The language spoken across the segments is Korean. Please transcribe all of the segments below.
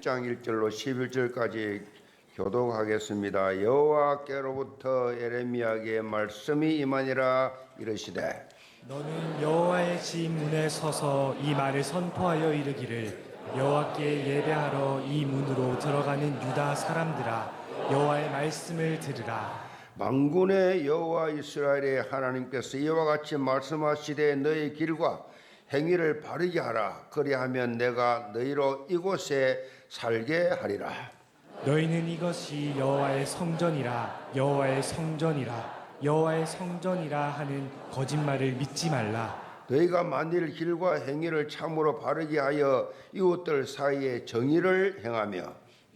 장 1절로 11절까지 교독하겠습니다. 여호와께로부터 예레미야에게 말씀이 임하니라. 이르시되 너는 여호와의 집 문에 서서 이 말을 선포하여 이르기를 여호와께 예배하러 이 문으로 들어가는 유다 사람들아, 여호와의 말씀을 들으라. 만군의 여호와 이스라엘의 하나님께서 이와 같이 말씀하시되 너희 길과 행위를 바르게 하라. 그리하면 내가 너희로 이곳에 살게 하리라. 너희는 이것이 여호와의 성전이라, 여호와의 성전이라, 여호와의 성전이라 하는 거짓말을 믿지 말라. 너희가 만일 길과 행위를 참으로 바르게 하여 이웃들 사이에 정의를 행하며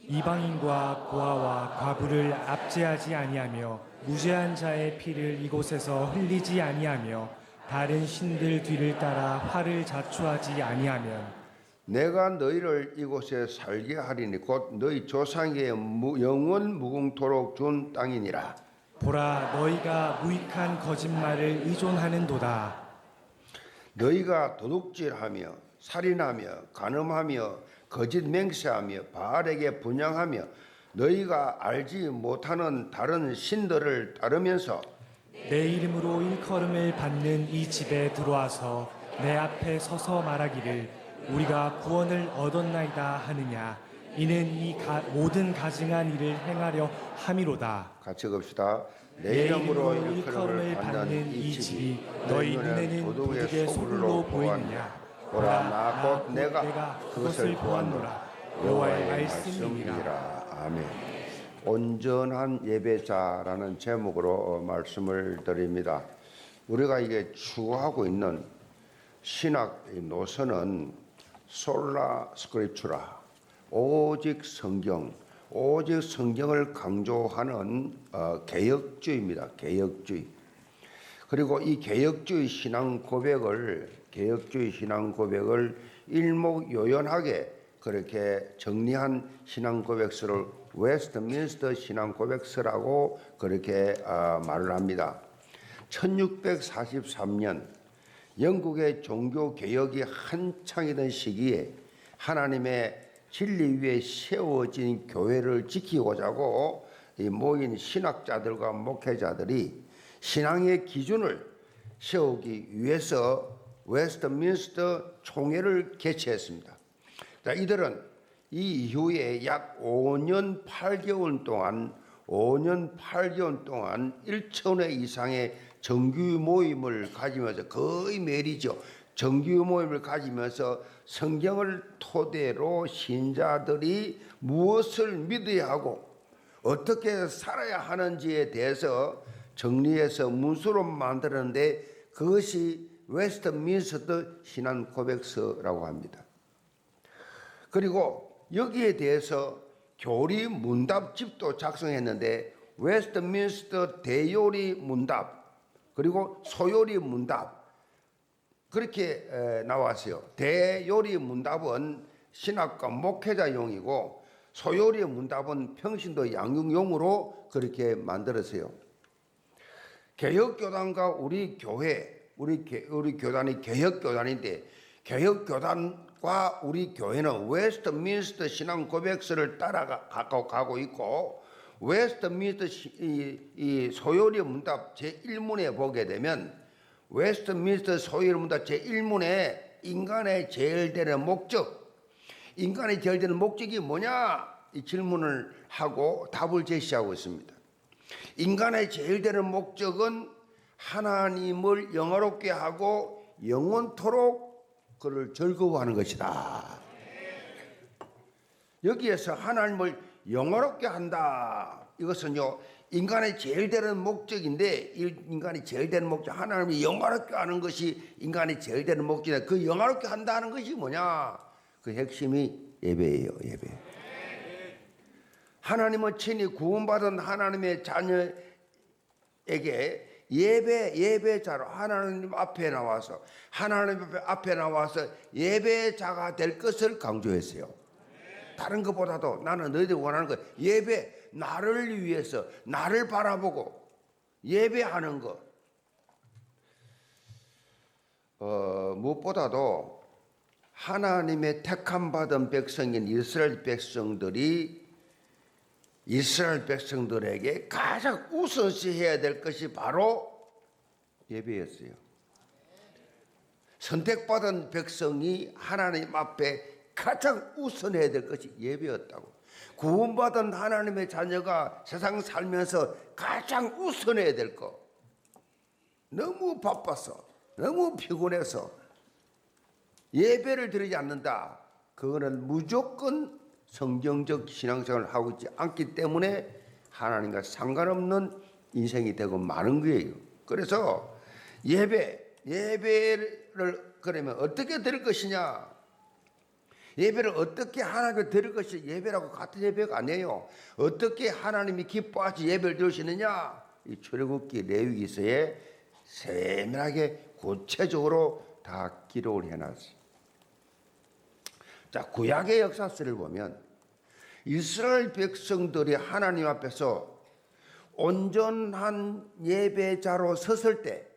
이방인과 고아와 과부를 압제하지 아니하며 무죄한 자의 피를 이곳에서 흘리지 아니하며 다른 신들 뒤를 따라 화를 자초하지 아니하면 내가 너희를 이곳에 살게 하리니 곧 너희 조상의 영원 무궁토록 준 땅이니라. 보라, 너희가 무익한 거짓말을 의존하는도다. 너희가 도둑질하며 살인하며 간음하며 거짓 맹세하며 바알에게 분향하며 너희가 알지 못하는 다른 신들을 따르면서 내 이름으로 일컬음을 받는 이 집에 들어와서 내 앞에 서서 말하기를 우리가 구원을 얻었나이다 하느냐. 이는 이 모든 가증한 일을 행하려 함이로다. 같이 봅시다. 내 이름으로 일컬음을 받는 이 집이 너희 눈에는 도둑의 소굴로 보이느냐. 보라, 나 곧 내가 그것을 보았노라. 여호와의 말씀이니라. 말씀이니라. 아멘. 온전한 예배자라는 제목으로 말씀을 드립니다. 우리가 이게 추구하고 있는 신학 노선은 솔라 스크립추라, 오직 성경, 오직 성경을 강조하는 개혁주의입니다. 개혁주의. 그리고 이 개혁주의 신앙 고백을 일목요연하게 그렇게 정리한 신앙 고백서를 웨스트민스터 신앙 고백서라고 그렇게 말을 합니다. 1643년 영국의 종교 개혁이 한창이던 시기에 하나님의 진리 위에 세워진 교회를 지키고자고 모인 신학자들과 목회자들이 신앙의 기준을 세우기 위해서 웨스트민스터 총회를 개최했습니다. 자, 이들은 이 이후에 약 5년 8개월 동안 1,000회 이상의 정규 모임을 가지면서, 거의 매일이죠, 정규 모임을 가지면서 성경을 토대로 신자들이 무엇을 믿어야 하고 어떻게 살아야 하는지에 대해서 정리해서 문서로 만드는데 그것이 웨스트민스터 신앙 고백서라고 합니다. 그리고 여기에 대해서 교리 문답집도 작성했는데 웨스트민스터 대요리 문답 그리고 소요리 문답 그렇게 나왔어요. 대요리 문답은 신학과 목회자용이고 소요리 문답은 평신도 양육용으로 그렇게 만들었어요. 개혁교단과 우리 교회, 우리 교단이 개혁교단인데 개혁교단과 우리 교회는 웨스트민스터 신앙 고백서를 따라가고 있고 웨스트민스터 이 소요리 문답 제1문에 보게 되면 웨스트민스터 소요리 문답 제1문에 인간의 제일되는 목적, 인간의 제일되는 목적이 뭐냐? 이 질문을 하고 답을 제시하고 있습니다. 인간의 제일되는 목적은 하나님을 영화롭게 하고 영원토록 그를 즐거워하는 것이다. 여기에서 하나님을 영화롭게 한다. 이것은요, 인간의 제일 되는 목적인데, 인간이 제일 되는 목적, 하나님을 영화롭게 하는 것이 인간이 제일 되는 목적인데, 그 영화롭게 한다는 것이 뭐냐? 그 핵심이 예배예요, 예배. 하나님은 친히 구원받은 하나님의 자녀에게 예배자로 하나님 앞에 나와서 예배자가 될 것을 강조했어요. 다른 것보다도 나는 너희들이 원하는 것, 예배, 나를 위해서 나를 바라보고 예배하는 것. 무엇보다도 하나님의 택함 받은 백성인 이스라엘 백성들에게 가장 우선시해야 될 것이 바로 예배였어요. 선택받은 백성이 하나님 앞에 가장 우선해야 될 것이 예배였다고. 구원받은 하나님의 자녀가 세상 살면서 가장 우선해야 될 것, 너무 바빠서 너무 피곤해서 예배를 드리지 않는다, 그거는 무조건 성경적 신앙생활을 하고 있지 않기 때문에 하나님과 상관없는 인생이 되고 마는 거예요. 그래서 예배를 그러면 어떻게 드릴 것이냐, 예배를 어떻게 하나님께 드릴 것이, 예배라고 같은 예배가 아니에요. 어떻게 하나님이 기뻐하시 예배를 드리시느냐, 이 출애굽기 레위기서에 세밀하게 구체적으로 다 기록을 해놨어요. 자, 구약의 역사서를 보면 이스라엘 백성들이 하나님 앞에서 온전한 예배자로 섰을 때,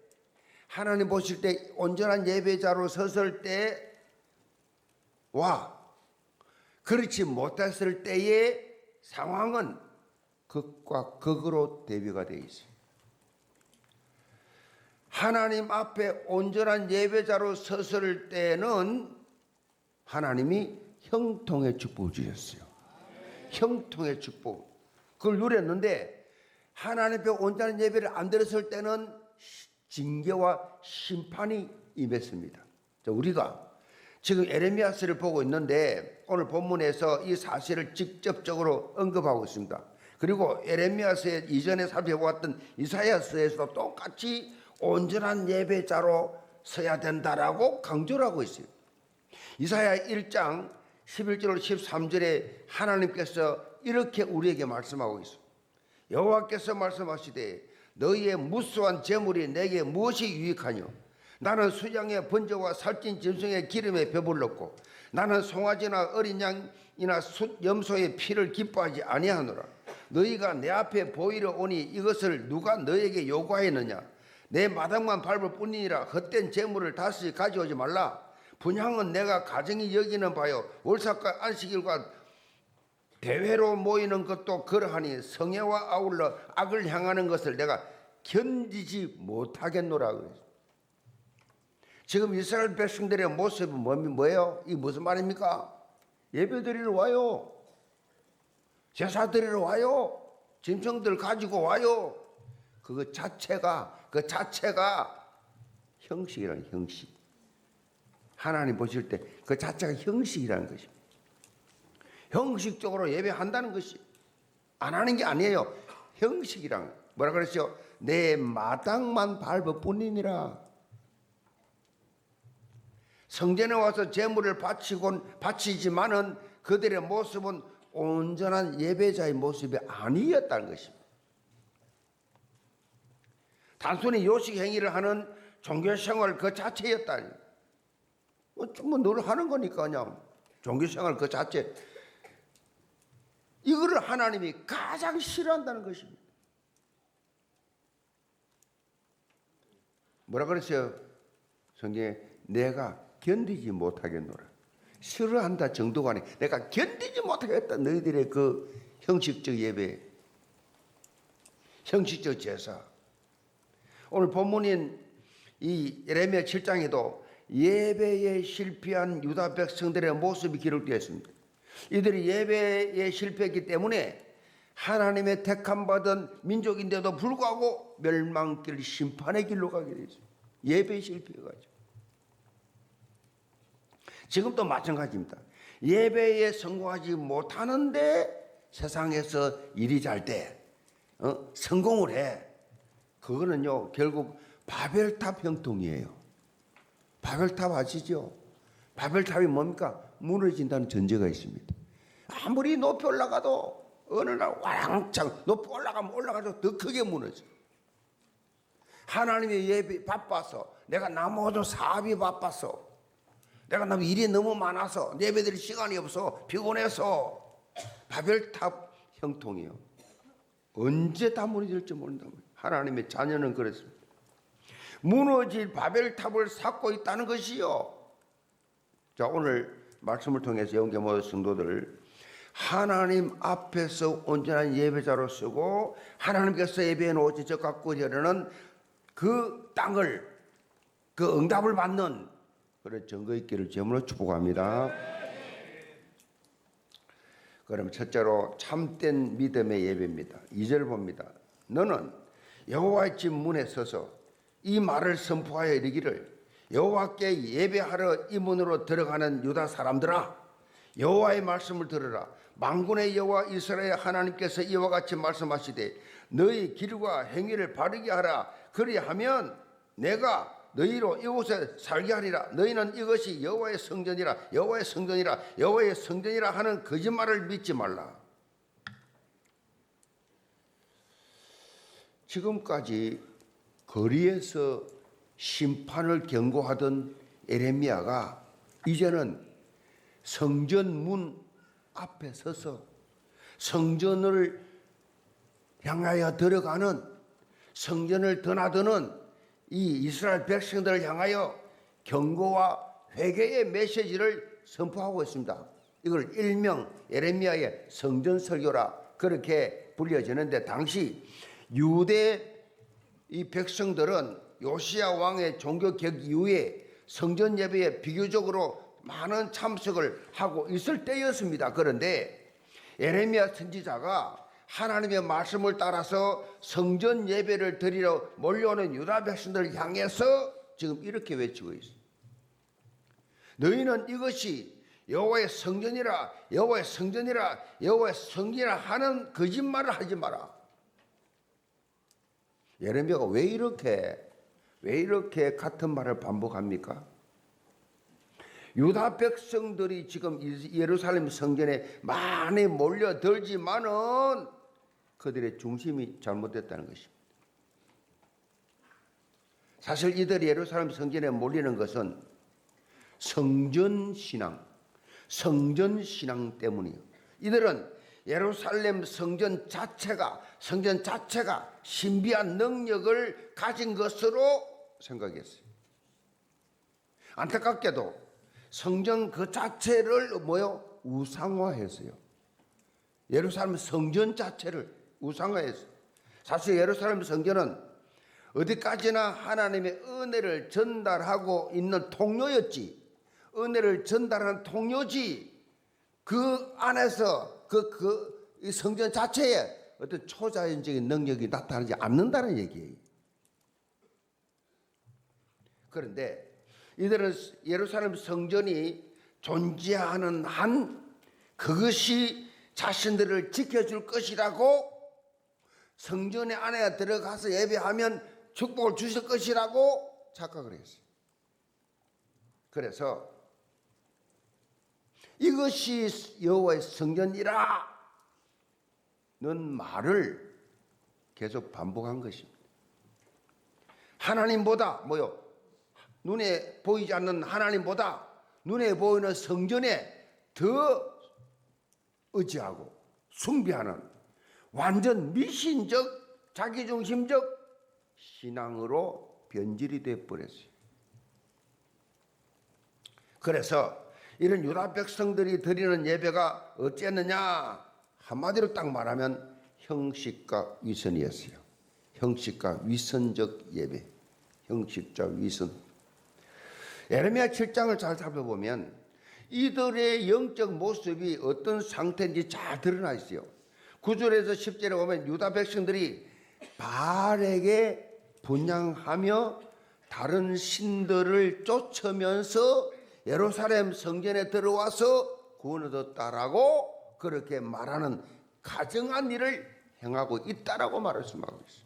하나님 보실 때 온전한 예배자로 섰을 때와 그렇지 못했을 때의 상황은 극과 극으로 대비가 되어 있어요. 하나님 앞에 온전한 예배자로 섰을 때는 하나님이 형통의 축복을 주셨어요. 형통의 축복, 그걸 누렸는데 하나님 앞에 온전한 예배를 안 드렸을 때는 징계와 심판이 임했습니다. 우리가 지금 에레미야서를 보고 있는데 오늘 본문에서 이 사실을 직접적으로 언급하고 있습니다. 그리고 에레미야서에 이전에 살펴보았던 이사야서에서도 똑같이 온전한 예배자로 서야 된다라고 강조를 하고 있어요. 이사야 1장 11절 13절에 하나님께서 이렇게 우리에게 말씀하고 있어요. 여호와께서 말씀하시되 너희의 무수한 재물이 내게 무엇이 유익하뇨? 나는 수양의 번제와 살찐 짐승의 기름에 배불렀고 나는 송아지나 어린 양이나 염소의 피를 기뻐하지 아니하노라. 너희가 내 앞에 보이러 오니 이것을 누가 너에게 요구하였느냐? 내 마당만 밟을 뿐이니라. 헛된 재물을 다시 가져오지 말라. 분향은 내가 가정이 여기는 바요, 월삭과 안식일과 대회로 모이는 것도 그러하니 성회와 아울러 악을 향하는 것을 내가 견디지 못하겠노라. 그랬어요. 지금 이스라엘 백성들의 모습은 뭐예요? 이게 무슨 말입니까? 예배 드리러 와요, 제사 드리러 와요, 짐승들 가지고 와요. 그 자체가 형식이라는, 형식. 하나님 보실 때 그 자체가 형식이라는 것입니다. 형식적으로 예배한다는 것이 안 하는 게 아니에요. 형식이란, 뭐라 그랬어요? 내 마당만 밟을 뿐이니라. 성전에 와서 제물을 바치지만은 그들의 모습은 온전한 예배자의 모습이 아니었다는 것입니다. 단순히 요식 행위를 하는 종교생활 그 자체였다니. 뭐 늘 하는 거니까 그냥 종교생활 그 자체. 이거를 하나님이 가장 싫어한다는 것입니다. 뭐라 그랬어요? 성경에 내가 견디지 못하겠노라. 싫어한다 정도가 아니라 내가 견디지 못하겠다. 너희들의 그 형식적 예배, 형식적 제사. 오늘 본문인 이 예레미야 7장에도 예배에 실패한 유다 백성들의 모습이 기록되어 있습니다. 이들이 예배에 실패했기 때문에 하나님의 택함받은 민족인데도 불구하고 멸망길, 심판의 길로 가게 되죠. 예배에 실패해가지고. 지금도 마찬가지입니다. 예배에 성공하지 못하는데 세상에서 일이 잘 때 성공을 해. 그거는요 결국 바벨탑 형통이에요. 바벨탑 아시죠? 바벨탑이 뭡니까? 무너진다는 전제가 있습니다. 아무리 높이 올라가도 어느 날 와랑창 높이 올라가도 더 크게 무너져. 하나님의 예배 바빠서, 내가 나 모든 사업이 바빠서, 내가 나 일이 너무 많아서, 예배드릴 시간이 없어, 피곤해서. 바벨탑 형통이요. 언제 다 무너질지 모른다. 하나님의 자녀는 그랬습니다. 무너질 바벨탑을 쌓고 있다는 것이요. 자, 오늘 말씀을 통해서 영계 모든 성도들 하나님 앞에서 온전한 예배자로 쓰고 하나님께서 예배해 놓으신 저 갖고 여르는 그 땅을 그 응답을 받는 그런 증거 있기를 제물로 축복합니다. 그럼 첫째로 참된 믿음의 예배입니다. 2절 봅니다. 너는 여호와의 집 문에 서서 이 말을 선포하여 이르기를 여호와께 예배하러 이 문으로 들어가는 유다 사람들아, 여호와의 말씀을 들으라. 만군의 여호와 이스라엘 하나님께서 이와 같이 말씀하시되 너희 길과 행위를 바르게 하라. 그리하면 내가 너희로 이곳에 살게 하리라. 너희는 이것이 여호와의 성전이라 여호와의 성전이라 여호와의 성전이라 하는 거짓말을 믿지 말라. 지금까지 거리에서 심판을 경고하던 예레미야가 이제는 성전 문 앞에 서서 성전을 향하여 들어가는, 성전을 드나드는 이 이스라엘 백성들을 향하여 경고와 회개의 메시지를 선포하고 있습니다. 이걸 일명 예레미야의 성전 설교라 그렇게 불려지는데, 당시 유대 이 백성들은 요시야 왕의 종교 개혁 이후에 성전 예배에 비교적으로 많은 참석을 하고 있을 때였습니다. 그런데 예레미야 선지자가 하나님의 말씀을 따라서 성전 예배를 드리러 몰려오는 유다 백성들을 향해서 지금 이렇게 외치고 있습니다. 너희는 이것이 여호와의 성전이라 여호와의 성전이라 여호와의 성전이라 하는 거짓말을 하지 마라. 예레미야가 왜 이렇게 같은 말을 반복합니까? 유다 백성들이 지금 예루살렘 성전에 많이 몰려들지만은 그들의 중심이 잘못됐다는 것입니다. 사실 이들이 예루살렘 성전에 몰리는 것은 성전 신앙 때문이에요. 이들은 예루살렘 성전 자체가 신비한 능력을 가진 것으로 생각했어요. 안타깝게도 성전 그 자체를 우상화했어요. 예루살렘 성전 자체를 우상화했어요. 사실 예루살렘 성전은 어디까지나 하나님의 은혜를 전달하고 있는 통로였지, 은혜를 전달하는 통로지, 그 안에서 이 성전 자체에 어떤 초자연적인 능력이 나타나지 않는다는 얘기예요. 그런데 이들은 예루살렘 성전이 존재하는 한 그것이 자신들을 지켜줄 것이라고, 성전의 안에 들어가서 예배하면 축복을 주실 것이라고 착각을 했어요. 그래서 이것이 여호와의 성전이라는 말을 계속 반복한 것입니다. 하나님보다 눈에 보이지 않는 하나님보다 눈에 보이는 성전에 더 의지하고 숭배하는 완전 미신적 자기중심적 신앙으로 변질이 되어버렸어요. 그래서 이런 유다 백성들이 드리는 예배가 어찌했느냐, 한마디로 딱 말하면 형식과 위선이었어요. 형식과 위선적 예배, 형식과 위선. 예레미야 7장을 잘 살펴보면 이들의 영적 모습이 어떤 상태인지 잘 드러나 있어요. 9절에서 10절에 보면 유다 백성들이 바알에게 분향하며 다른 신들을 쫓으면서 예루살렘 성전에 들어와서 구원을 얻었다라고 그렇게 말하는 가증한 일을 행하고 있다라고 말씀하고 있어요.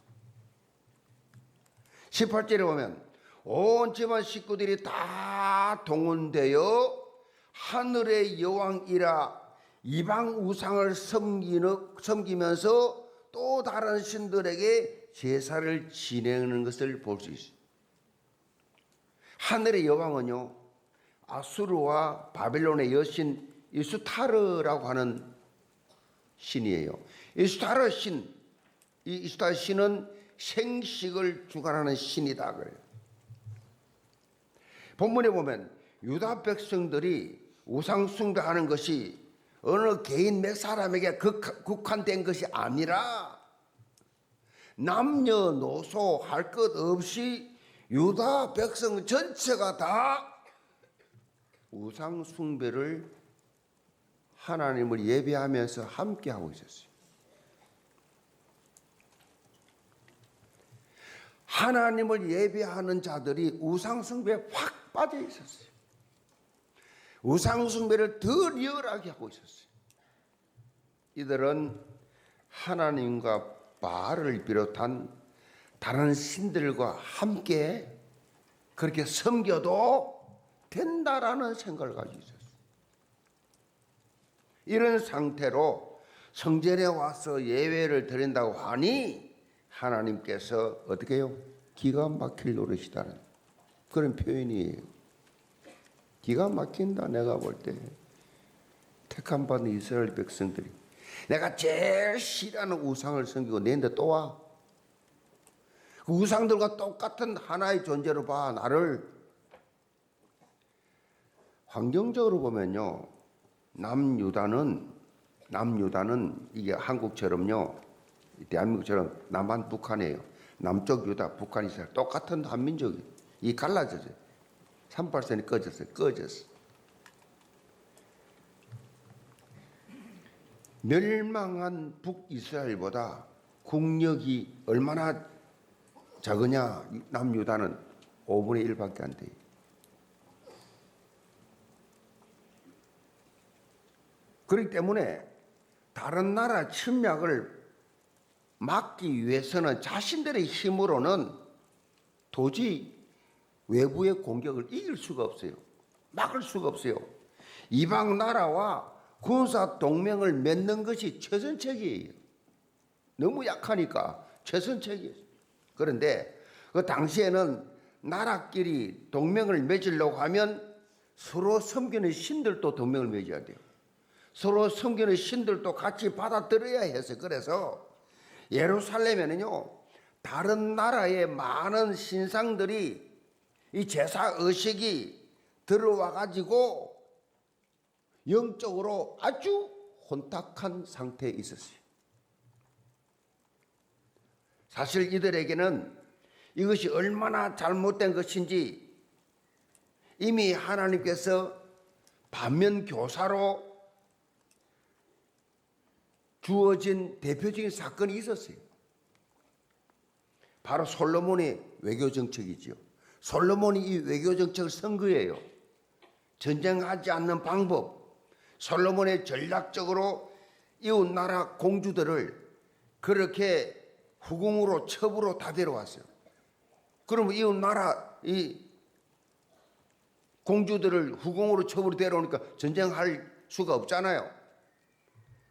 18절에 보면 온 집안 식구들이 다 동원되어 하늘의 여왕이라 이방 우상을 섬기면서 또 다른 신들에게 제사를 지내는 것을 볼 수 있어요. 하늘의 여왕은요, 아수르와 바벨론의 여신 이스타르라고 하는 신이에요. 이스타르 신은 생식을 주관하는 신이다 그래요. 본문에 보면 유다 백성들이 우상 숭배하는 것이 어느 개인 몇 사람에게 국한된 것이 아니라 남녀노소 할 것 없이 유다 백성 전체가 다 우상 숭배를 하나님을 예배하면서 함께 하고 있었어요. 하나님을 예배하는 자들이 우상 숭배에 확 빠져 있었어요. 우상 숭배를 더 리얼하게 하고 있었어요. 이들은 하나님과 바알을 비롯한 다른 신들과 함께 그렇게 섬겨도 된다라는 생각을 가지고 있었어요. 이런 상태로 성전에 와서 예배를 드린다고 하니 하나님께서 어떻게 해요? 기가 막힐 노릇이다는 그런 표현이에요. 기가 막힌다. 내가 볼 때 택함 받은 이스라엘 백성들이 내가 제일 싫어하는 우상을 섬기고 내한테 또 와. 그 우상들과 똑같은 하나의 존재로 봐 나를. 환경적으로 보면요, 남유다는 이게 한국처럼요, 대한민국처럼 남한 북한이에요. 남쪽 유다, 북한 이스라엘 똑같은 한민족이 이 갈라져요. 38선이 꺼졌어. 멸망한 북이스라엘보다 국력이 얼마나 작으냐? 남유다는 5분의 1밖에 안 돼요. 그렇기 때문에 다른 나라 침략을 막기 위해서는 자신들의 힘으로는 도저히 외부의 공격을 이길 수가 없어요. 막을 수가 없어요. 이방 나라와 군사 동맹을 맺는 것이 최선책이에요. 너무 약하니까 최선책이에요. 그런데 그 당시에는 나라끼리 동맹을 맺으려고 하면 서로 섬기는 신들도 동맹을 맺어야 돼요. 서로 섬기는 신들도 같이 받아들여야 해서 그래서 예루살렘에는요, 다른 나라의 많은 신상들이 이 제사 의식이 들어와 가지고 영적으로 아주 혼탁한 상태에 있었어요. 사실 이들에게는 이것이 얼마나 잘못된 것인지 이미 하나님께서 반면 교사로 주어진 대표적인 사건이 있었어요. 바로 솔로몬의 외교 정책이지요. 솔로몬이 이 외교 정책을 쓴 거예요. 전쟁하지 않는 방법. 솔로몬의 전략적으로 이웃 나라 공주들을 그렇게 후궁으로 첩으로 다 데려왔어요. 그러면 이웃 나라 이 공주들을 후궁으로 첩으로 데려오니까 전쟁할 수가 없잖아요.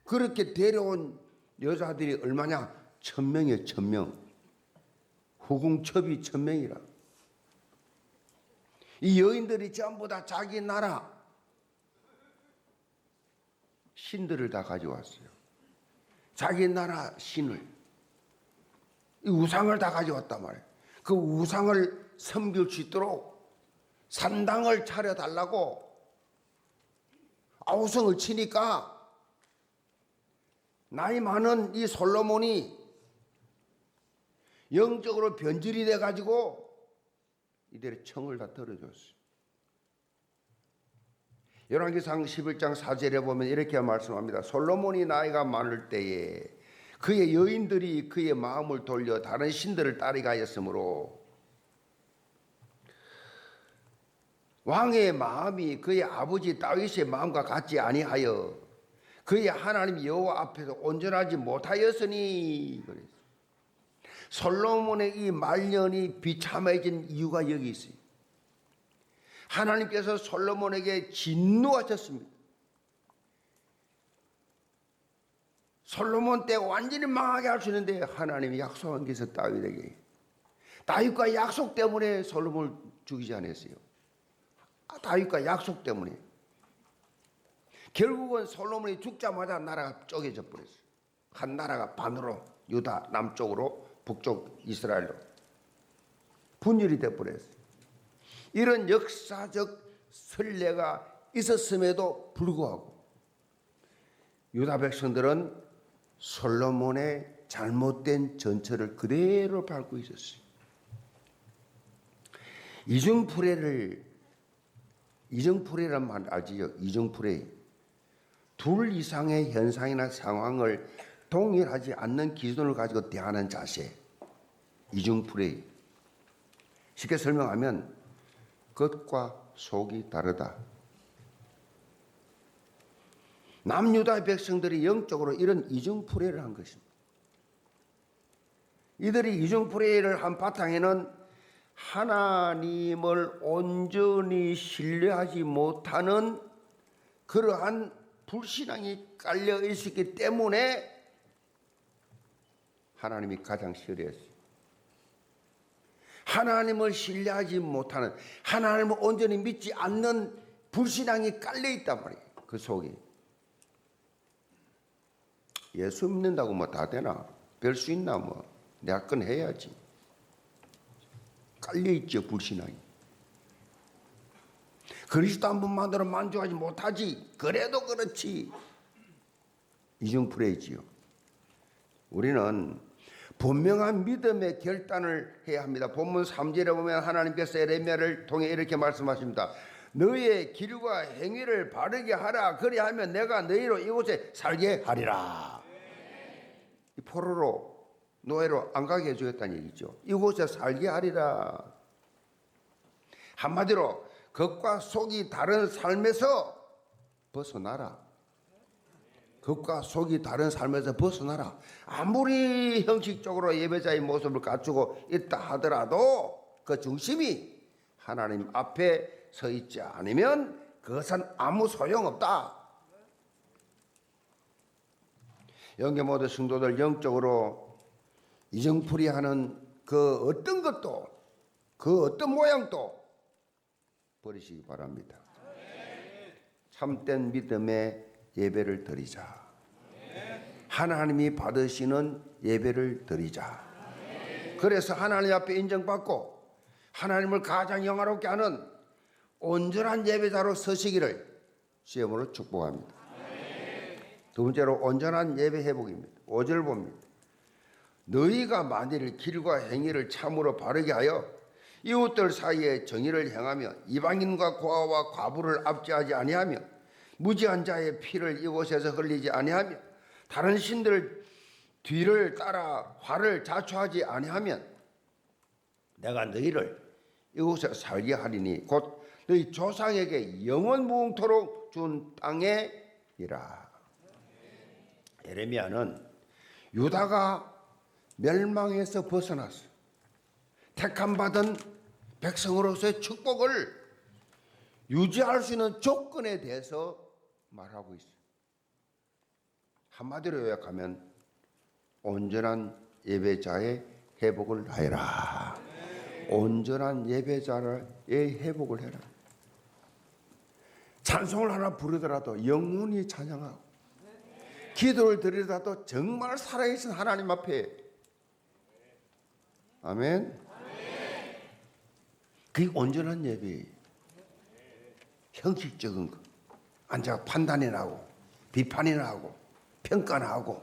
그렇게 데려온 여자들이 얼마냐? 1000명이에요. 1000명. 후궁 첩이 1000명이라. 이 여인들이 전부 다 자기 나라 신들을 다 가져왔어요. 자기 나라 신을, 이 우상을 다 가져왔단 말이에요. 그 우상을 섬길 수 있도록 산당을 차려달라고 아우성을 치니까 나이 많은 이 솔로몬이 영적으로 변질이 돼가지고 이들의 청을 다 들어줬어요. 열왕기상 11장 4절에 보면 이렇게 말씀합니다. 솔로몬이 나이가 많을 때에 그의 여인들이 그의 마음을 돌려 다른 신들을 따르가였으므로 왕의 마음이 그의 아버지 다윗의 마음과 같지 아니하여 그의 하나님 여호와 앞에서 온전하지 못하였으니. 솔로몬의 이 말년이 비참해진 이유가 여기 있어요. 하나님께서 솔로몬에게 진노하셨습니다. 솔로몬 때 완전히 망하게 할 수 있는데 하나님이 약속한 게 있어. 다윗에게 다윗과 약속 때문에 솔로몬을 죽이지 않았어요. 다윗과 약속 때문에. 결국은 솔로몬이 죽자마자 나라가 쪼개져 버렸어요. 한 나라가 반으로 유다 남쪽으로 북쪽 이스라엘로 분열이 되어 버렸어요. 이런 역사적 선례가 있었음에도 불구하고 유다 백성들은 솔로몬의 잘못된 전철을 그대로 밟고 있었어요. 이정풀이란 말 아시죠? 이정풀이. 둘 이상의 현상이나 상황을 동일하지 않는 기준을 가지고 대하는 자세. 이중풀이. 쉽게 설명하면 겉과 속이 다르다. 남유다의 백성들이 영적으로 이런 이중풀이를 한 것입니다. 이들이 이중풀이를 한 바탕에는 하나님을 온전히 신뢰하지 못하는 그러한 불신앙이 깔려 있었기 때문에 하나님이 가장 싫어했어요. 하나님을 신뢰하지 못하는, 하나님을 온전히 믿지 않는 불신앙이 깔려 있단 말이에요. 그 속에. 예수 믿는다고 뭐 다 되나? 별 수 있나? 뭐 내가 건 해야지. 깔려 있죠, 불신앙이. 그리스도 한 분만으로 만족하지 못하지. 그래도 그렇지. 이중풀이지요. 우리는 분명한 믿음의 결단을 해야 합니다. 본문 3절에 보면 하나님께서 에레미야를 통해 이렇게 말씀하십니다. 너의 길과 행위를 바르게 하라. 그리하면 내가 너희로 이곳에 살게 하리라. 이 포로로 노예로 안 가게 해주겠다는 얘기죠. 이곳에 살게 하리라. 한마디로 겉과 속이 다른 삶에서 벗어나라. 겉과 속이 다른 삶에서 벗어나라. 아무리 형식적으로 예배자의 모습을 갖추고 있다 하더라도 그 중심이 하나님 앞에 서 있지 않으면 그것은 아무 소용없다. 영계 모든 성도들 영적으로 이정풀이하는 그 어떤 것도, 그 어떤 모양도 버리시기 바랍니다. 참된 믿음의 예배를 드리자. 하나님이 받으시는 예배를 드리자. 그래서 하나님 앞에 인정받고 하나님을 가장 영화롭게 하는 온전한 예배자로 서시기를 시험으로 축복합니다. 두 번째로 온전한 예배 회복입니다. 5절 봅니다. 너희가 만일 길과 행위를 참으로 바르게 하여 이웃들 사이에 정의를 행하며 이방인과 고아와 과부를 압제하지 아니하며 무지한 자의 피를 이곳에서 흘리지 아니하며 다른 신들 뒤를 따라 화를 자초하지 아니하면 내가 너희를 이곳에 살게 하리니 곧 너희 조상에게 영원 무궁토록 준 땅에이라. 에레미야는 유다가 멸망에서 벗어났어요. 택함받은 백성으로서의 축복을 유지할 수 있는 조건에 대해서 말하고 있어요. 한마디로 요약하면 온전한 예배자의 회복을 하여라. 온전한 예배자의 회복을 해라. 찬송을 하나 부르더라도 영원히 찬양하고 기도를 드리더라도 정말 살아계신 하나님 앞에 아멘. 그게 온전한 예배예요. 형식적인 거 앉아 판단이나 하고 비판이나 하고 평가나 하고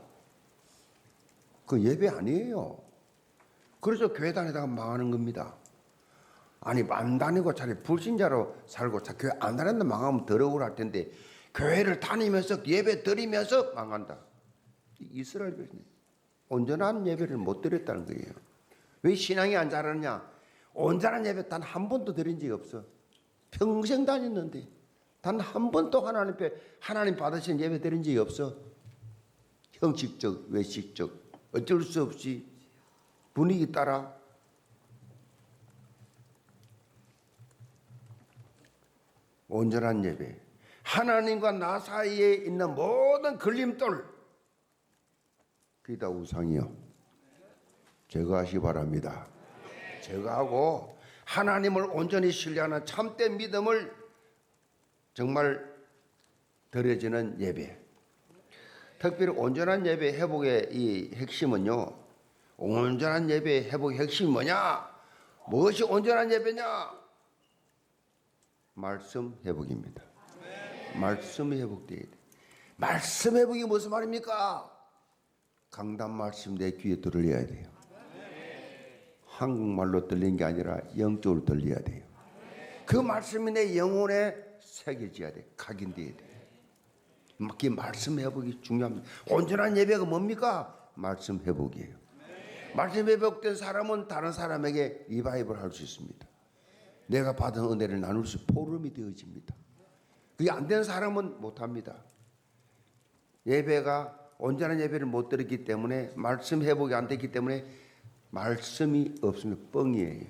그 예배 아니에요. 그래서 교회 다니다가 망하는 겁니다. 아니 안 다니고 차라리 불신자로 살고 교회 안 다닌다 망하면 더러울 할 텐데 교회를 다니면서 예배 드리면서 망한다. 이스라엘 백성이 온전한 예배를 못 드렸다는 거예요. 왜 신앙이 안 자라느냐? 온전한 예배 단 한 번도 드린 적이 없어. 평생 다녔는데 단 한 번도 하나님 앞에 하나님 받으신 예배 드린 적이 없어. 형식적, 외식적, 어쩔 수 없이 분위기 따라. 온전한 예배. 하나님과 나 사이에 있는 모든 걸림돌, 그게 다 우상이요. 제거하시기 바랍니다. 제거하고 하나님을 온전히 신뢰하는 참된 믿음을 정말 드려지는 예배. 특별히 온전한 예배 회복의 이 핵심은요. 온전한 예배 회복의 핵심이 뭐냐? 무엇이 온전한 예배냐? 말씀 회복입니다. 말씀이 회복돼야 돼. 말씀 회복이 무슨 말입니까? 강단 말씀 내 귀에 들려야 돼요. 한국말로 들리는 게 아니라 영적으로 들려야 돼요. 그 말씀이 내 영혼에 새겨져야 돼. 각인돼야 돼. 그 말씀 회복이 중요합니다. 온전한 예배가 뭡니까? 말씀 회복이에요. 말씀 회복된 사람은 다른 사람에게 리바이벌 할 수 있습니다. 내가 받은 은혜를 나눌 수 포럼이 되어집니다. 그게 안 된 사람은 못합니다. 예배가 온전한 예배를 못 드렸기 때문에 말씀 회복이 안 됐기 때문에 말씀이 없으면 뻥이에요.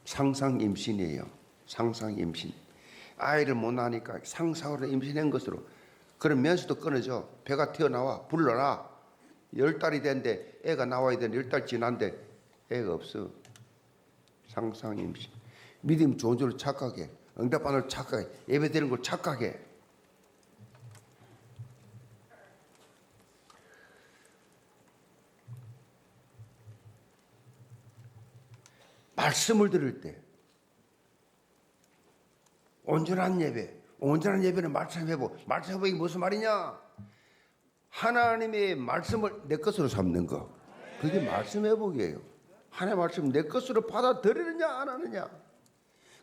상상 임신이에요. 상상 임신. 아이를 못 낳으니까 상상으로 임신한 것으로. 그럼 면수도 끊어져. 배가 튀어나와. 불러라. 10달이 됐는데 애가 나와야 되는데 10달 지났는데 애가 없어. 상상 임신. 믿음 좋은 줄로 착각해. 응답받는 걸 착각해. 예배 드리는 걸 착각해. 말씀을 들을 때 온전한 예배, 온전한 예배는 말씀 회복. 말씀 회복이 무슨 말이냐? 하나님의 말씀을 내 것으로 삼는 거. 그게 말씀 회복이에요. 하나님의 말씀 내 것으로 받아들이느냐 안 하느냐.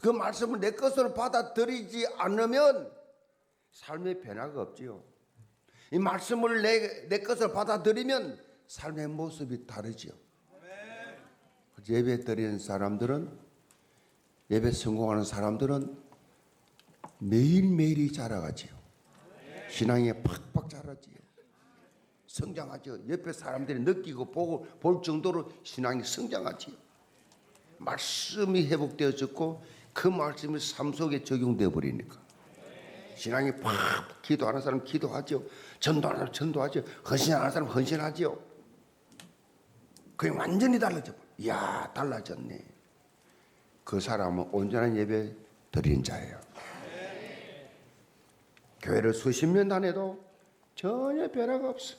그 말씀을 내 것으로 받아들이지 않으면 삶의 변화가 없지요. 이 말씀을 내 것으로 받아들이면 삶의 모습이 다르지요. 예배 드리는 사람들은, 예배 성공하는 사람들은 매일매일이 자라가지요. 신앙이 팍팍 자라지요. 성장하죠. 옆에 사람들이 느끼고 보고 볼 정도로 신앙이 성장하지요. 말씀이 회복되어졌고 그 말씀이 삶 속에 적용되어 버리니까 신앙이 팍. 기도하는 사람 기도하죠. 전도하는 사람 전도하죠. 헌신하는 사람 헌신하죠. 그게 완전히 달라져. 이야, 달라졌네. 그 사람은 온전한 예배 드린 자예요. 교회를 수십 년 다녀도 전혀 변화가 없어.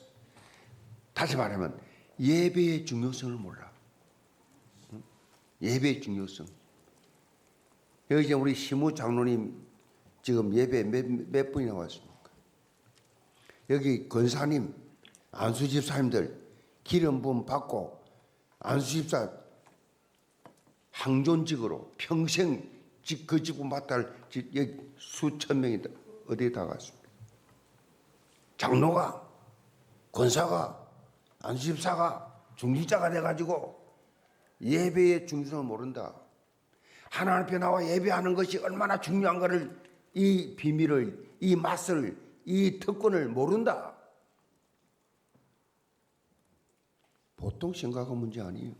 다시 말하면 예배의 중요성을 몰라. 예배의 중요성. 여기 이제 우리 시무 장로님 지금 예배 몇 분이나 왔습니까? 여기 권사님, 안수 집사님들 기름 부음 받고 안수 집사 항존직으로 평생 그 직분 맡아 할 수천 명이 어디에 다 갔습니다. 장로가, 권사가, 안수 집사가, 중직자가 돼가지고 예배의 중요성을 모른다. 하나님 앞에 나와 예배하는 것이 얼마나 중요한가를, 이 비밀을, 이 맛을, 이 특권을 모른다. 보통 심각한 문제 아니에요.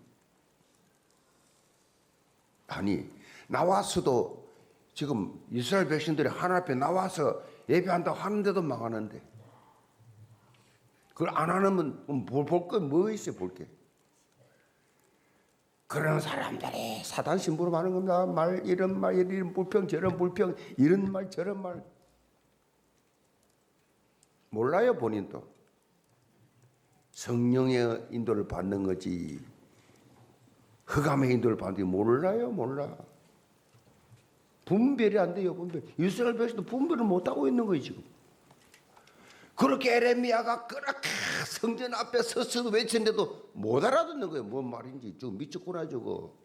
아니, 나와서도 지금 이스라엘 백성들이 하나님 앞에 나와서 예배한다고 하는데도 망하는데 그걸 안 하면 볼 거 뭐 있어요, 볼 게. 그런 사람들이 사단 심부름 하는 겁니다. 이런 말, 이런 불평, 저런 불평, 이런 말, 저런 말. 몰라요, 본인도. 성령의 인도를 받는 거지. 흑암의 인도를 받는 게 몰라요, 몰라. 분별이 안 돼요, 분별. 이스라엘 백성도 분별을 못하고 있는 거예요, 지금. 그렇게 에레미야가 그렇게 성전 앞에 서서 외쳤는데도 못 알아듣는 거예요. 뭔 말인지. 저 미쳤구나, 저거.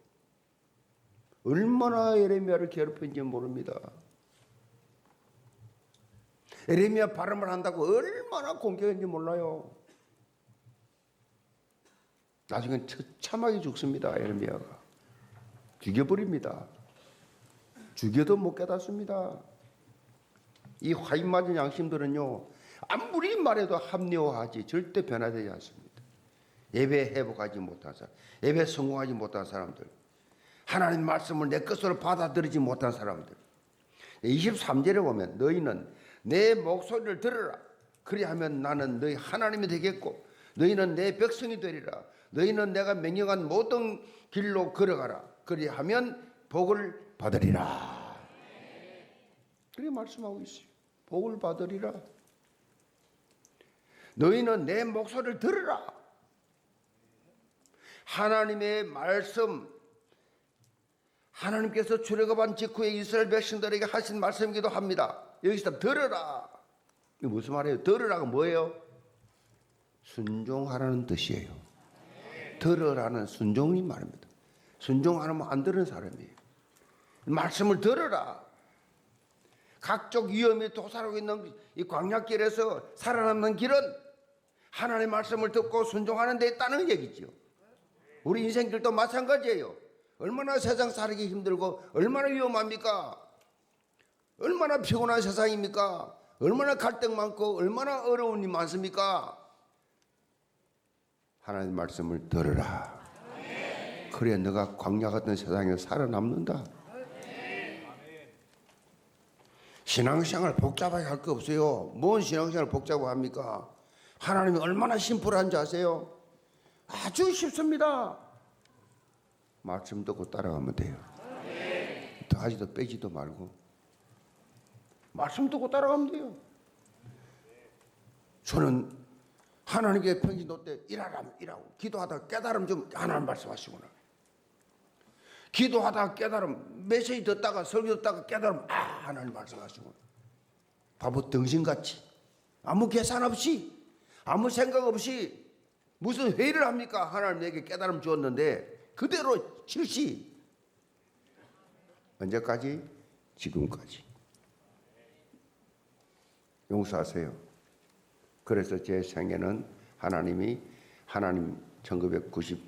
얼마나 에레미야를 괴롭혔는지 모릅니다. 에레미야 발음을 한다고 얼마나 공격했는지 몰라요. 나중에 처참하게 죽습니다, 에레미야가. 죽여버립니다. 죽여도 못 깨닫습니다. 이 화인 맞은 양심들은요, 아무리 말해도 합리화하지 절대 변화되지 않습니다. 예배 회복하지 못한 사람, 예배 성공하지 못한 사람들, 하나님 말씀을 내 것으로 받아들이지 못한 사람들. 23절에 보면 너희는 내 목소리를 들으라. 그리하면 나는 너희 하나님이 되겠고 너희는 내 백성이 되리라. 너희는 내가 명령한 모든 길로 걸어가라. 그리하면 복을 받으리라. 그렇게 말씀하고 있어요. 복을 받으리라. 너희는 내 목소리를 들으라. 하나님의 말씀, 하나님께서 출애굽한 직후에 이스라엘 백성들에게 하신 말씀이기도 합니다. 여기서 들으라. 이게 무슨 말이에요? 들으라가 뭐예요? 순종하라는 뜻이에요. 들으라는 순종이 말입니다. 순종 안 하면 안 들은 사람이에요. 말씀을 들으라. 각종 위험이 도사하고 있는 이 광야길에서 살아남는 길은 하나님의 말씀을 듣고 순종하는 데 있다는 얘기죠. 우리 인생길도 마찬가지예요. 얼마나 세상 살기 힘들고 얼마나 위험합니까? 얼마나 피곤한 세상입니까? 얼마나 갈등 많고 얼마나 어려운 일 많습니까? 하나님의 말씀을 들으라. 그래 너가 광야 같은 세상에 살아남는다. 신앙생활 복잡하게 할 거 없어요. 뭔 신앙생활 복잡하게 합니까? 하나님이 얼마나 심플한지 아세요? 아주 쉽습니다. 말씀 듣고 따라가면 돼요. 더하지도 빼지도 말고 말씀 듣고 따라가면 돼요. 저는 하나님께 평신 놓때 일하라면 일하고 기도하다가 깨달음 좀 하나님 말씀하시구나. 기도하다가 깨달음 메시지 듣다가 설교 듣다가 깨달음 하나님 말씀하시구나. 바보 등신같이 아무 계산 없이 아무 생각 없이 무슨 회의를 합니까? 하나님 내게 깨달음 주었는데 그대로 실시. 언제까지? 지금까지. 용서하세요. 그래서 제 생애는 하나님 1990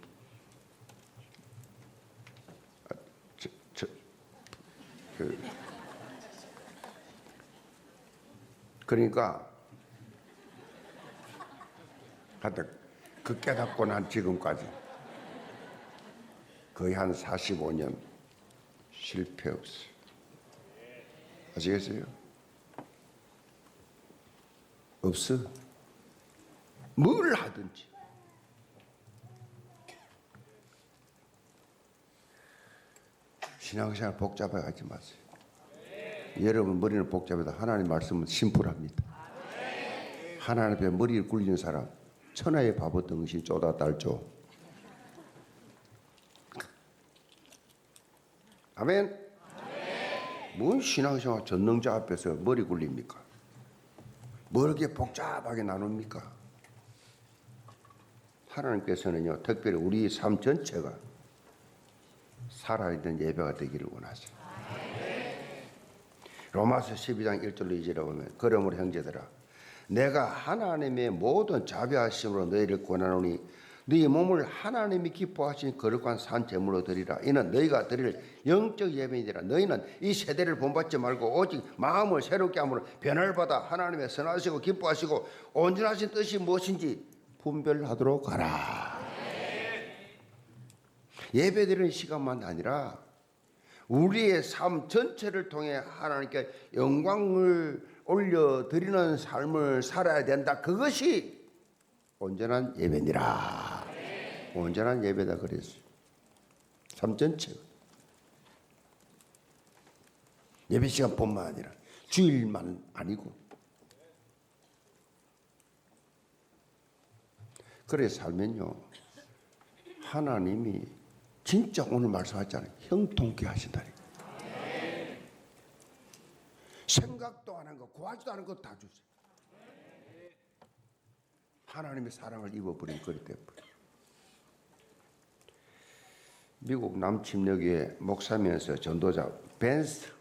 그러니까 하여튼 그 깨닫고 난 지금까지 거의 한 45년 실패 없어요. 아시겠어요? 없어. 뭘 하든지. 신앙생활 복잡하게 하지 마세요. 여러분 머리는 복잡해도 하나님 말씀은 심플합니다. 하나님 앞에 머리를 굴리는 사람 천하의 바보 등신 쪼다 딸죠. 아멘. 뭔 신앙생활 전능자 앞에서 머리 굴립니까? 뭐 이렇게 복잡하게 나눕니까? 하나님께서는요 특별히 우리 삶 전체가 살아있는 예배가 되기를 원하세요. 로마서 12장 1절로 2절에 보면 그러므로 형제들아 내가 하나님의 모든 자비하심으로 너희를 권하노니 너희 몸을 하나님이 기뻐하신 거룩한 산 제물로 드리라. 이는 너희가 드릴 영적 예배이니라. 너희는 이 세대를 본받지 말고 오직 마음을 새롭게 함으로 변화를 받아 하나님의 선하시고 기뻐하시고 온전하신 뜻이 무엇인지 분별하도록 하라. 예배드리는 시간만 아니라 우리의 삶 전체를 통해 하나님께 영광을 올려드리는 삶을 살아야 된다. 그것이 온전한 예배니라. 온전한 예배다 그랬어요. 삶 전체가. 예배 시간뿐만 아니라 주일만 아니고. 그래 살면요 하나님이 진짜 오늘 말씀하셨잖아요. 형통케 하신다니까. 생각도 안 한 거, 구하지도 않은 거 다 주세요. 하나님의 사랑을 입어버린 거리 때문에. 미국 남침역의 목사면서 전도자 벤스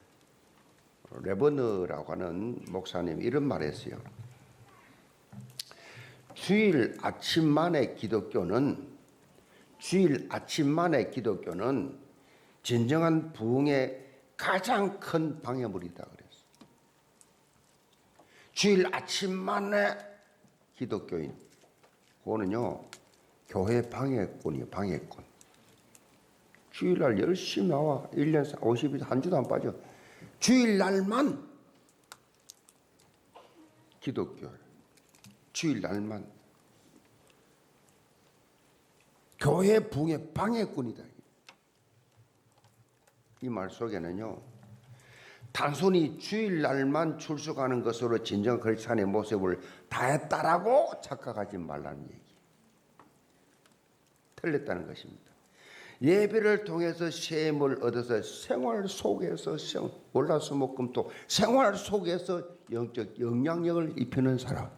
레버너라고 하는 목사님 이런 말 했어요. 주일 아침만의 기독교는 진정한 부흥의 가장 큰 방해물이다 그랬어요. 주일 아침만의 기독교인 그거는요 교회 방해꾼이에요. 방해꾼. 주일날 열심히 나와 1년 50일 한 주도 안 빠져. 주일날만 기독교. 주일날만 교회 부흥의 방해꾼이다. 이 말 속에는요 단순히 주일날만 출석하는 것으로 진정 크리스찬의 모습을 다했다라고 착각하지 말라는 얘기. 틀렸다는 것입니다. 예배를 통해서 셈을 얻어서 생활 속에서 월화수목금토 생활 속에서 영적 영향력을 입히는 사람,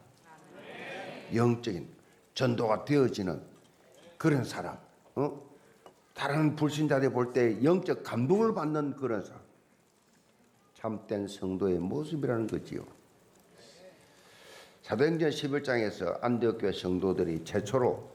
영적인 전도가 되어지는 그런 사람, 다른 불신자들 볼 때 영적 감동을 받는 그런 사람, 참된 성도의 모습이라는 거지요. 사도행전 11장에서 안디옥 교회 성도들이 최초로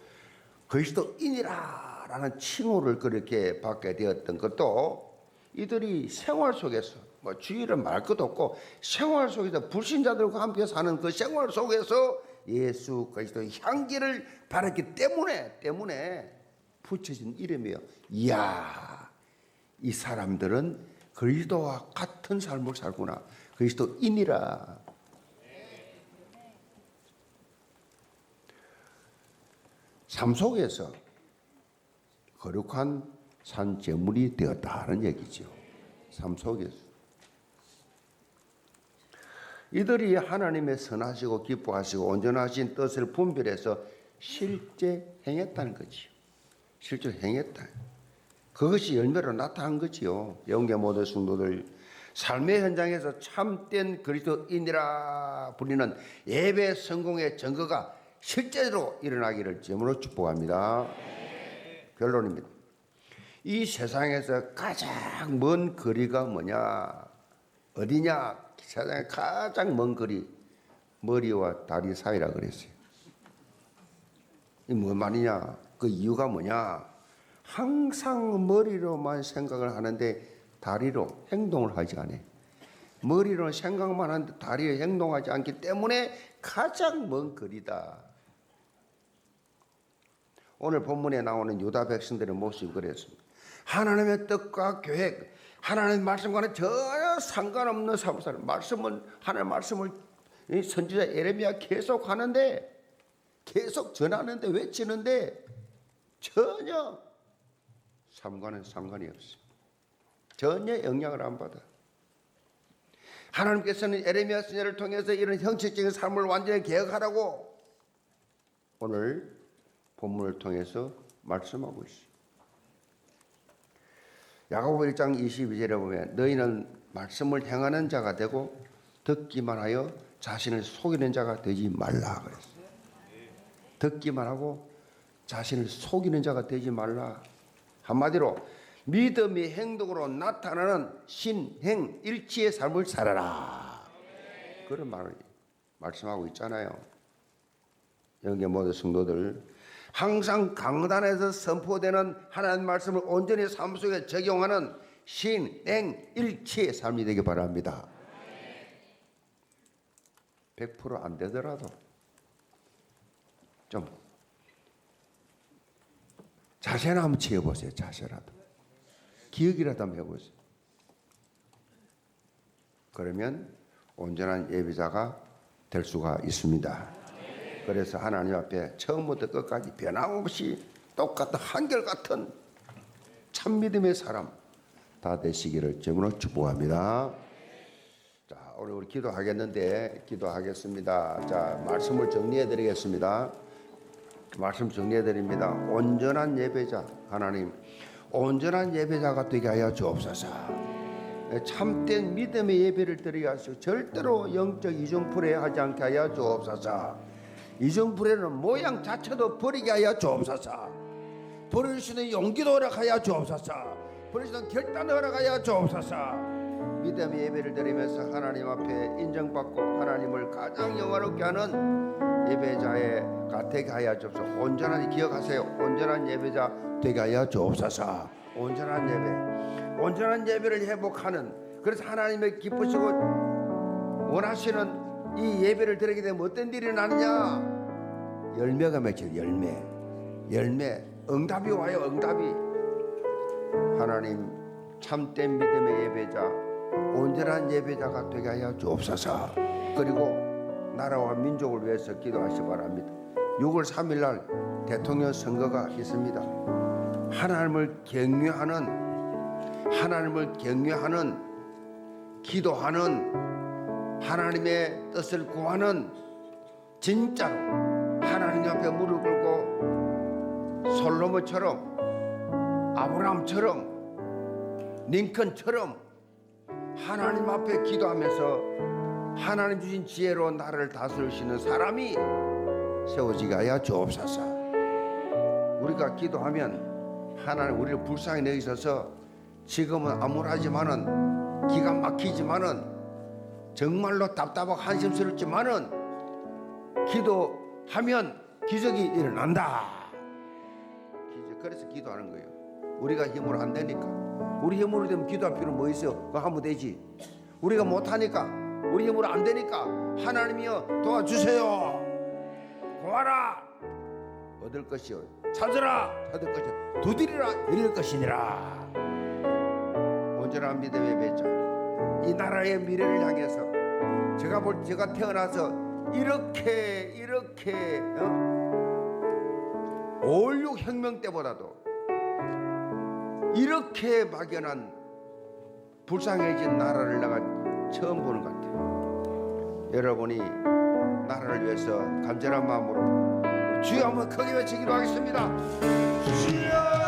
그리스도인이라는 칭호를 그렇게 받게 되었던 것도 이들이 생활 속에서 주의를 말 것도 없고 생활 속에서 불신자들과 함께 사는 그 생활 속에서 예수 그리스도의 향기를 바랐기 때문에 붙여진 이름이에요. 이야, 이 사람들은 그리스도와 같은 삶을 살구나. 그리스도인이라. 삶 속에서 거룩한 산 제물이 되었다는 얘기죠. 삶 속에서 이들이 하나님의 선하시고 기뻐하시고 온전하신 뜻을 분별해서 실제 행했다는 거지요. 실제 행했다. 그것이 열매로 나타난 거지요. 영계 모든 성도들 삶의 현장에서 참된 그리스도인이라 불리는 예배 성공의 증거가 실제로 일어나기를 주님으로 축복합니다. 결론입니다. 이 세상에서 가장 먼 거리가 뭐냐? 어디냐? 세상에 가장 먼 거리, 머리와 다리 사이라 그랬어요. 이 뭔 말이냐? 그 이유가 뭐냐? 항상 머리로만 생각을 하는데 다리로 행동을 하지 않아요. 머리로 생각만 하는데 다리로 행동하지 않기 때문에 가장 먼 거리다. 오늘 본문에 나오는 유다 백성들의 모습이 그랬습니다. 하나님의 뜻과 계획, 하나님의 말씀과는 전혀 상관없는 삶을 말씀은 하나님의 말씀을 선지자 예레미야 계속 하는데 계속 전하는데 외치는데 전혀 삶과는 상관이 없습니다. 전혀 영향을 안 받아. 하나님께서는 예레미야 선지자를 통해서 이런 형식적인 삶을 완전히 개혁하라고 오늘 본문을 통해서 말씀하고 있어요. 야고보 1장 22절에 보면 너희는 말씀을 행하는 자가 되고 듣기만 하여 자신을 속이는 자가 되지 말라 그랬어요. 듣기만 하고 자신을 속이는 자가 되지 말라. 한마디로 믿음이 행동으로 나타나는 신행일치의 삶을 살아라. 그런 말을 말씀하고 있잖아요. 여기 모든 성도들 항상 강단에서 선포되는 하나님 말씀을 온전히 삶 속에 적용하는 신행일치의 삶이 되기 바랍니다. 100% 안 되더라도 좀 자세나 한번 채워보세요. 자세라도 기억이라도 한번 해보세요. 그러면 온전한 예배자가 될 수가 있습니다. 그래서 하나님 앞에 처음부터 끝까지 변함없이 똑같은 한결같은 참 믿음의 사람 다 되시기를 주님으로 축복합니다. 자, 오늘 우리 기도하겠는데 기도하겠습니다. 자, 말씀을 정리해 드리겠습니다. 말씀 정리해 드립니다. 온전한 예배자 하나님, 온전한 예배자가 되게 하여 주옵소서. 참된 믿음의 예배를 드리게 하시고 절대로 영적 이중풀이 하지 않게 하여 주옵소서. 이중불회는 모양 자체도 버리게 하여 주옵소서. 버릴 수 있는 용기도 허락하여 주옵소서. 버릴 수 있는 결단을 허락하여 주옵소서. 믿음의 예배를 드리면서 하나님 앞에 인정받고 하나님을 가장 영화롭게 하는 예배자가 되게 하여 주옵소서. 온전한 기억하세요. 온전한 예배자 되게 하여 주옵소서. 온전한 예배, 온전한 예배를 회복하는, 그래서 하나님의 기쁘시고 원하시는 이 예배를 드리게 되면 어떤 일이 나느냐? 열매가 맺혀요. 열매 응답이 와요. 응답이. 하나님 참된 믿음의 예배자, 온전한 예배자가 되게 하여 주옵소서. 그리고 나라와 민족을 위해서 기도하시 바랍니다. 6월 3일 날 대통령 선거가 있습니다. 하나님을 경외하는 기도하는 하나님의 뜻을 구하는, 진짜로 하나님 앞에 무릎 꿇고 솔로몬처럼 아브라함처럼 링컨처럼 하나님 앞에 기도하면서 하나님 주신 지혜로 나를 다스릴 수 있는 사람이 세워지게 하여 주옵소서. 우리가 기도하면 하나님 우리를 불쌍히 여기셔서 지금은 암울하지만은 기가 막히지만은 정말로 답답하고 한심스럽지만은 기도하면 기적이 일어난다. 그래서 기도하는 거예요. 우리가 힘으로 안 되니까. 우리 힘으로 되면 기도할 필요는 뭐 있어요? 그거 하면 되지. 우리가 못하니까, 우리 힘으로 안 되니까 하나님이여 도와주세요. 구하라 얻을 것이요, 찾으라 찾을 것이요, 두드리라 열릴 것이니라. 온전한 믿음의 배짱, 이 나라의 미래를 향해서 제가 태어나서 이렇게 5.16 혁명 때보다도 이렇게 막연한 불쌍해진 나라를 내가 처음 보는 것 같아요. 여러분이 나라를 위해서 간절한 마음으로 주여 한번 크게 외치기로 하겠습니다. 주여!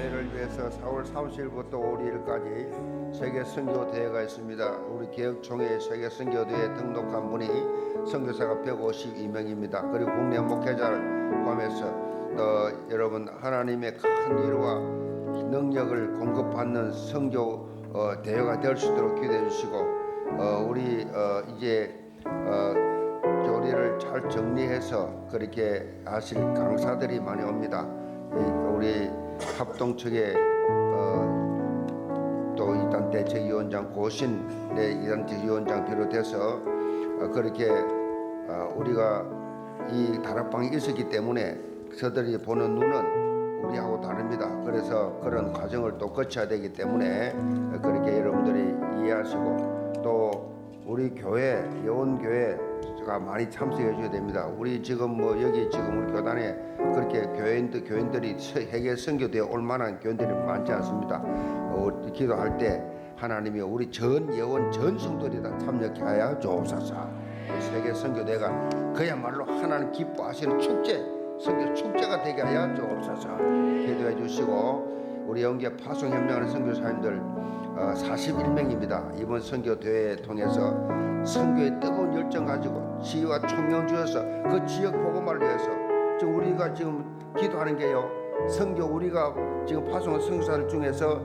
교회를 위해서 4월 30일부터 5일까지 세계 선교 대회가 있습니다. 우리 개혁총회 세계 선교 대회에 등록한 분이 선교사가 152명입니다. 그리고 국내 목회자를 포함해서 여러분 하나님의 큰 일과 능력을 공급받는 선교 대회가 될 수 있도록 기도해 주시고 우리 이제 교리를 잘 정리해서 그렇게 하실 강사들이 많이 옵니다. 우리 합동 측에 또 이단 대책위원장 고신 이단 대책위원장 비롯해서 그렇게 우리가 이 다락방이 있었기 때문에 저들이 보는 눈은 우리하고 다릅니다. 그래서 그런 과정을 또 거쳐야 되기 때문에 그렇게 여러분들이 이해하시고 또 우리 교회 예원교회가 많이 참석해 줘야 됩니다. 우리 지금 여기 지금 우리 교단에 그렇게 교인들이 세계 선교대에 올 만한 교인들이 많지 않습니다. 기도할 때 하나님이 우리 전 예원 전 성도들이 다 참여하여 주옵소서. 세계 선교대가 그야말로 하나님 기뻐하시는 축제, 선교 축제가 되게 하여 주옵소서. 기도해 주시고 우리 영계 파송 협력하는 선교사님들 41명입니다. 이번 선교 대회 통해서 선교의 뜨거운 열정 가지고 지혜와 총명 주어서 그 지역 복음화를 위해서 지금 우리가 지금 기도하는 게요. 선교 우리가 지금 파송 선교사들 중에서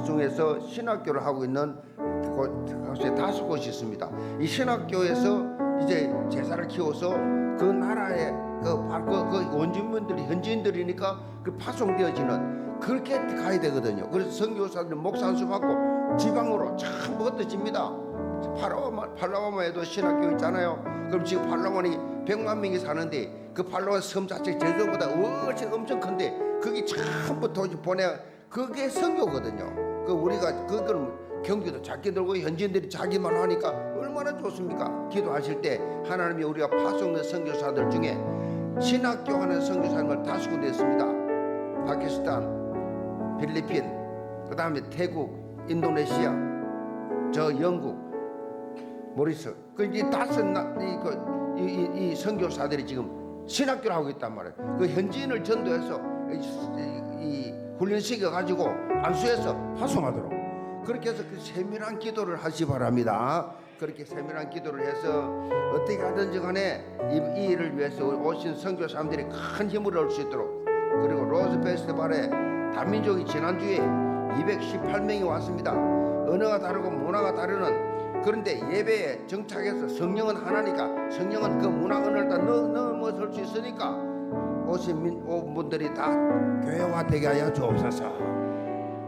중에서 신학교를 하고 있는 곳이 5곳이 있습니다. 이 신학교에서 이제 제사를 키워서 그 나라의 그 원주민들이 현지인들이니까 그 파송되어지는 그렇게 가야 되거든요. 그래서 선교사들 목사 안수 받고 지방으로 전부 흩어집니다. 팔라와마에도 신학교 있잖아요. 그럼 지금 팔라완이 100만 명이 사는데 그 팔라완 섬 자체 제주도보다 훨씬 엄청 큰데 거기 전부 도시 보내 그게 선교거든요. 그 우리가 그걸 경기도 작게 들고 현지인들이 자기 말 하니까 얼마나 좋습니까? 기도하실 때 하나님이 우리가 파송된 선교사들 중에 신학교 하는 선교사님을 5군데 있습니다. 파키스탄, 필리핀, 그 다음에 태국, 인도네시아, 저 영국, 모리스. 이 5 선교사들이 지금 신학교를 하고 있단 말이에요. 그 현지인을 전도해서 이 훈련시켜 가지고 안수해서 파송하도록. 그렇게 해서 그 세밀한 기도를 하시 바랍니다. 그렇게 세밀한 기도를 해서 어떻게 하든지 간에 이 일을 위해서 오신 선교사님들이 큰 힘을 얻을 수 있도록. 그리고 로즈 페스티벌에 다민족이 지난주에 218명이 왔습니다. 언어가 다르고 문화가 다르는 그런데 예배에 정착해서 성령은 하나니까 성령은 그 문화 언어를 다 넘어설 수 있으니까 오신 분들이 다 교회화 되게 하여 주옵소서.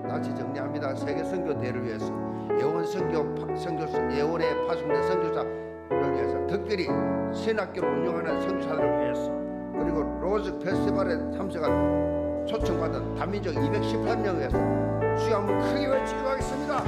다시 정리합니다. 세계 선교 대회를 위해서 예원 예원에 파송된 선교사를 위해서 특별히 신학교를 운영하는 선교사들을 위해서 그리고 로즈 페스티벌에 참석한 초청받은 다민족 218명을 위해서 주여 한번 크게 외치고 하겠습니다.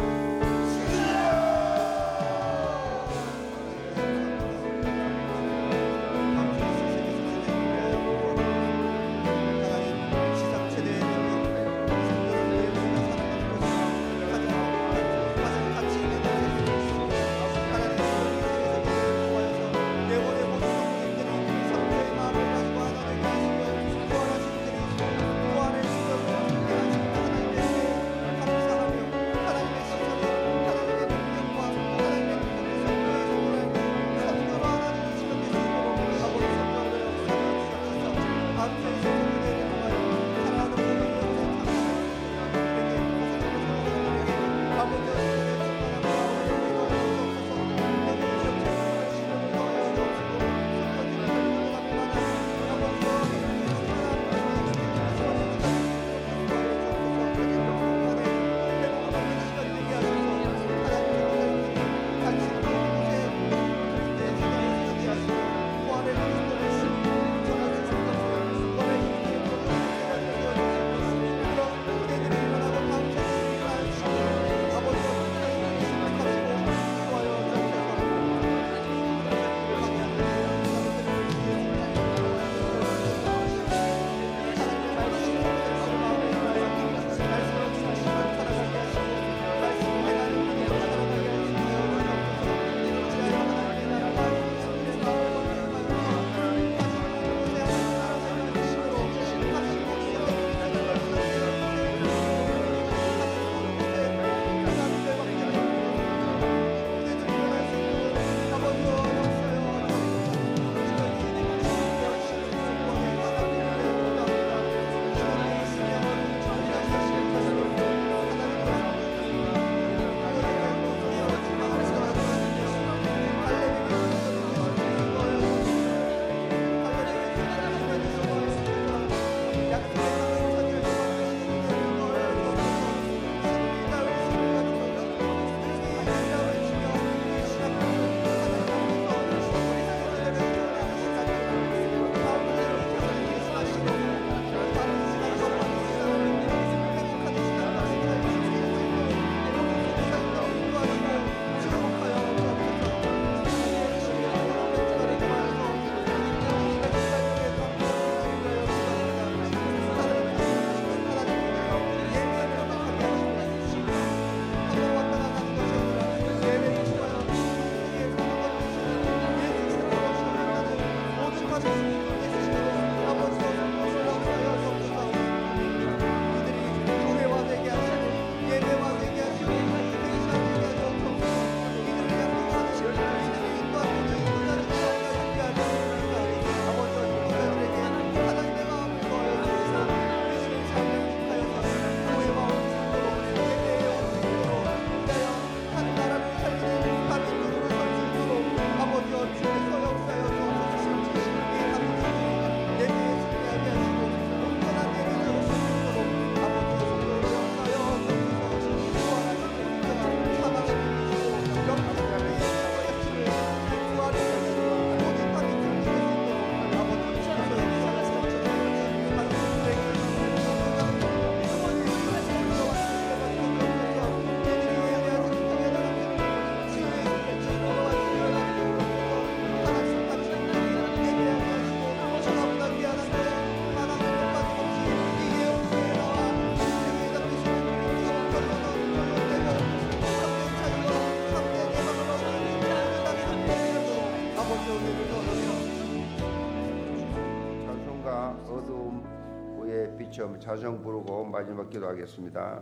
비춰 자성 부르고 마지막 기도하겠습니다.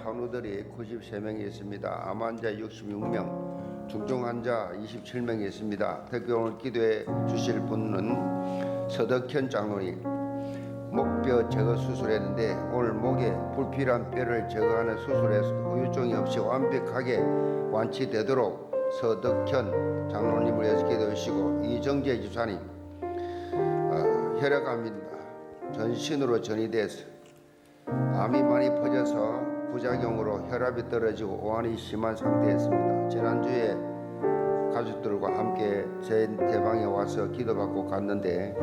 한우들이 93명이 있습니다. 암 환자 66명, 중증 환자 27명이 있습니다. 특히 오늘 기도해 주실 분은 서덕현 장로님 목뼈 제거 수술했는데 오늘 목에 불필요한 뼈를 제거하는 수술에서 후유증이 없이 완벽하게 완치되도록 서덕현 장로님을 위해서 기도해 주시고 이정재 집사님 혈액암입니다. 전신으로 전이돼서 암이 많이 퍼져서 부작용으로 혈압이 떨어지고 오한이 심한 상태였습니다. 지난주에 가족들과 함께 제 방에 와서 기도받고 갔는데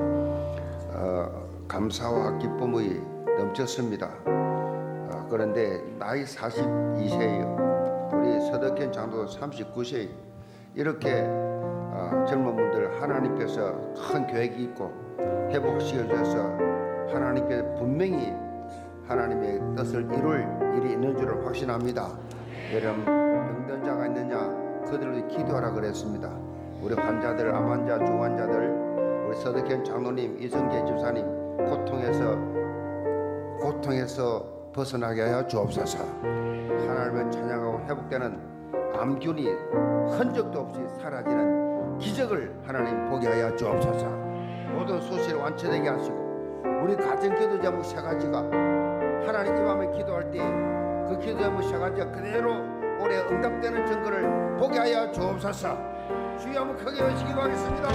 감사와 기쁨이 넘쳤습니다. 그런데 나이 42세예요. 우리 서덕현 장로도 39세. 이렇게 젊은 분들 하나님께서 큰 계획이 있고 회복시켜주셔서 하나님께서 분명히 하나님의 뜻을 이룰 일이 있는 줄을 확신합니다. 여러분 병든 자가 있느냐 그들을 위해 기도하라 그랬습니다. 우리 환자들, 암 환자, 중환자들, 우리 서덕현 장로님, 이성재 집사님 고통에서 벗어나게 하여 주옵소서. 하나님을 찬양하고 회복되는 암균이 흔적도 없이 사라지는 기적을 하나님 보게 하여 주옵소서. 모든 소실을 완치되게 하시고 우리 가정 기도 제목 세 가지가 하나님 이 밤에 기도할 때 그 기도 제목 세 가지가 그대로 올해 응답되는 증거를 보게 하여 주옵소서. 주여 한번 크게 외치기도 하겠습니다.